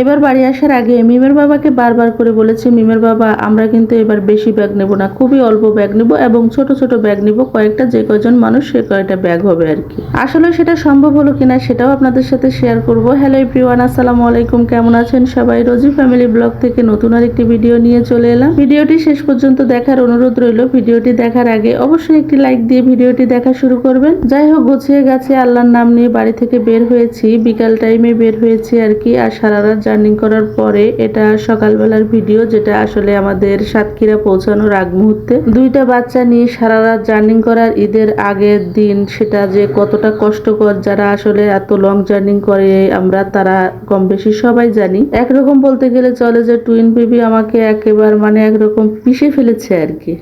এবার বাড়ি আসার আগে মিমের বাবাকে বারবার করে বলেছি, মিমের বাবা আমরা কিন্তু এবার বেশি ব্যাগ নেব না, খুবই অল্প ব্যাগ নেব এবং ছোট ছোট ব্যাগ নেব, কয়েকটা, যে কয়জন মানুষ সে কয়টা ব্যাগ হবে আর কি। আসলে সেটা সম্ভব হলো কিনা সেটাও আপনাদের সাথে শেয়ার করব। হ্যালো এভরিওয়ান, আসসালামু আলাইকুম, কেমন আছেন সবাই? রোজি ফ্যামিলি ব্লগ থেকে নতুন আরেকটি ভিডিও নিয়ে চলে এলাম। ভিডিওটি শেষ পর্যন্ত দেখার অনুরোধ রইল। ভিডিওটি দেখার আগে অবশ্যই একটি লাইক দিয়ে ভিডিওটি দেখা শুরু করবেন। যাই হোক, গুছিয়ে গেছে আল্লাহর নাম নিয়ে বাড়ি থেকে বের হয়েছি, বিকাল টাইমে বের হয়েছি আর কি। আর সারা রাত জার্নি করার পরে এটা সকালবেলার ভিডিও, যেটা আসলে আমাদের সাতক্ষীরা পৌঁছানোর আগ মুহূর্তে। দুইটা বাচ্চা নিয়ে সারা রাত জার্নি করার ঈদের আগের দিন, সেটা যে কতটা কষ্টকর, যারা আসলে এত লং জার্নি করে আমরা তারা কম বেশি সবাই জানি। একরকম বলতে গেলে চলে যে টুইন বেবি আমাকে একেবারে মানে একরকম পিষে ফেলেছে আর কি।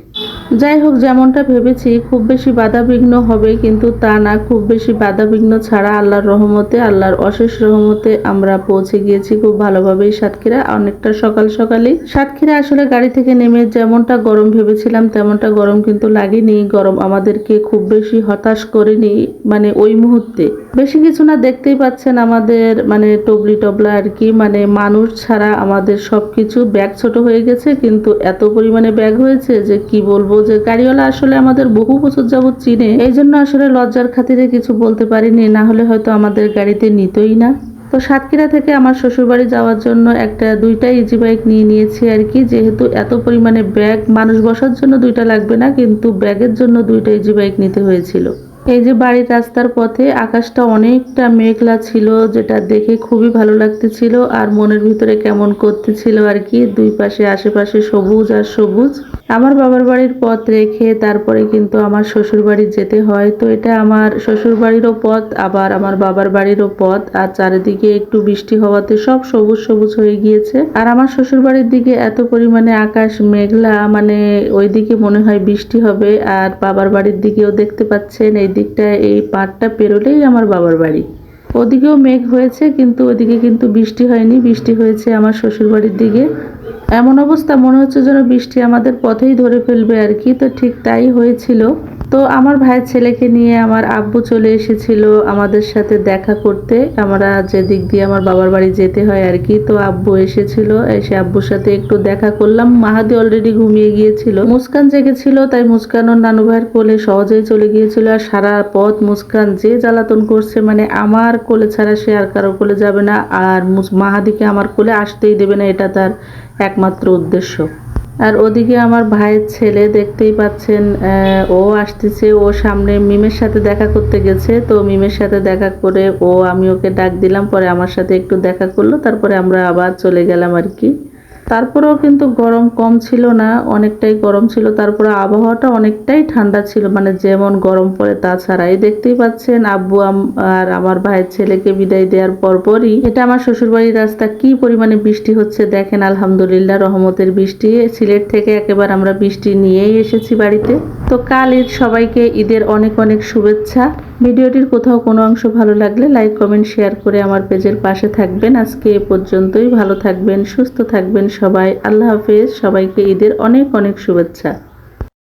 যাই হোক, যেমনটা ভেবেছি খুব বেশি বাধাবিঘ্ন হবে, কিন্তু তা না। খুব বেশি বাধাবিঘ্ন ছাড়া আল্লাহর রহমতে, আল্লাহর অশেষ রহমতে আমরা পৌঁছে গিয়েছি খুব ভালোভাবেই সাতক্ষীরা, অনেকটা সকাল সকালেই। সাতক্ষীরা আসলে গাড়ি থেকে নেমে যেমনটা গরম ভেবেছিলাম তেমনটা গরম কিন্তু লাগেনি। গরম আমাদেরকে খুব বেশি হতাশ করেনি, মানে ওই মুহূর্তে। বেশি কিছু না, দেখতেই পাচ্ছেন আমাদের মানে টবলি টবলা আর কি, মানে মানুষ ছাড়া আমাদের সবকিছু। ব্যাগ ছোট হয়ে গেছে, কিন্তু এত পরিমাণে ব্যাগ হয়েছে যে কি বলবো, যে গাড়িওয়ালা আসলে আমাদের বহু বছর যাবত চিনে, এই জন্য আসলে লজ্জার খাতিরে কিছু বলতে পারিনি, না হলে হয়তো আমাদের গাড়িতে নিতই না। তো সাতক্ষীরা থেকে আমার শ্বশুরবাড়ি যাওয়ার জন্য দুইটা ইজি বাইক নিয়ে নিয়েছি আর কি, যেহেতু এত পরিমাণে ব্যাগ, মানুষ বসার জন্য দুইটা লাগবে না, কিন্তু ব্যাগের জন্য দুইটা ইজি বাইক নিতে হয়েছিল। এই যে বাড়ির রাস্তার পথে আকাশটা অনেকটা মেঘলা ছিল, যেটা দেখে খুবই ভালো লাগতেছিল আর মনের ভিতরে কেমন করতেছিল আর কি। দুই পাশে আশেপাশে সবুজ আর সবুজ। আমার বাবার বাড়ির পথ রেখে তারপরে কিন্তু আমার শ্বশুর বাড়ি যেতে হয়। তো এটা আমার শ্বশুর বাড়িরও পথ, আবার আমার বাবার বাড়িরও পথ। আর চারিদিকে একটু বৃষ্টি হওয়াতে সব সবুজ সবুজ হয়ে গিয়েছে। আর আমার শ্বশুর বাড়ির দিকে এত পরিমাণে আকাশ মেঘলা, মানে ওইদিকে মনে হয় বৃষ্টি হবে। আর বাবার বাড়ির দিকেও দেখতে পাচ্ছেন, এই দিকটা, এই পাড়টা পেরোলেই আমার বাবার বাড়ি। ওদিকেও মেঘ হয়েছে, কিন্তু ওদিকে কিন্তু বৃষ্টি হয়নি, বৃষ্টি হয়েছে আমার শ্বশুর বাড়ির দিকে। এমন অবস্থা মনে হচ্ছে যেন বৃষ্টি আমাদের পথেই ধরে ফেলবে আর কি। তো ঠিক তাই হয়েছিল। তো আমার ভাইয়ের ছেলেকে নিয়ে আমার আব্বু চলে এসেছিল আমাদের সাথে দেখা করতে, আমরা যে দিক দিয়ে আমার বাবার বাড়ি যেতে হয় আর কি। তো আব্বু এসেছিল, এসে আব্বুর সাথে একটু দেখা করলাম। মাহাদি অলরেডি ঘুমিয়ে গিয়েছিল, মুস্কান জেগেছিল, তাই মুস্কান ওর নানু ভাইয়ের কোলে সহজেই চলে গিয়েছিল। আর সারা পথ মুস্কান যে জ্বালাতন করছে, মানে আমার কোলে ছাড়া সে আর কারো কোলে যাবে না, আর মাহাদিকে আমার কোলে আসতেই দেবে না, এটা তার একমাত্র উদ্দেশ্য। আর ওদিকে আমার ভাইয়ের ছেলে দেখতেই পাচ্ছেন, ও আসতেছে, ও সামনে মিমের সাথে দেখা করতে গেছে। তো মিমের সাথে দেখা করে আমি ওকে ডাক দিলাম, পরে আমার সাথে একটু দেখা করলো, তারপরে আমরা আবার চলে গেলাম আর কি। তারপরেও কিন্তু গরম কম ছিল না, অনেকটাই গরম ছিল। তারপরে আবহাওয়াটা অনেকটাই ঠান্ডা ছিল, মানে যেমন গরম পড়ে তাছাড়া। এই দেখতেই পাচ্ছেন আব্বু আর আমার ভাইয়ের ছেলেকে বিদায় দেওয়ার পরপরই এটা আমার শ্বশুরবাড়ির রাস্তা কি পরিমাণে বৃষ্টি হচ্ছে দেখেন। আলহামদুলিল্লাহ, রহমতের বৃষ্টি। সিলেট থেকে একেবারে আমরা বৃষ্টি নিয়েই এসেছি বাড়িতে। তো কাল ঈদ, সবাইকে ঈদের অনেক অনেক শুভেচ্ছা। ভিডিওটির কোথাও কোনো অংশ ভালো লাগলে লাইক কমেন্ট শেয়ার করে আমার পেজের পাশে থাকবেন। আজকে এ পর্যন্তই, ভালো থাকবেন, সুস্থ থাকবেন সবাই। আল্লাহ হাফেজ। সবাইকে ঈদের অনেক অনেক শুভেচ্ছা।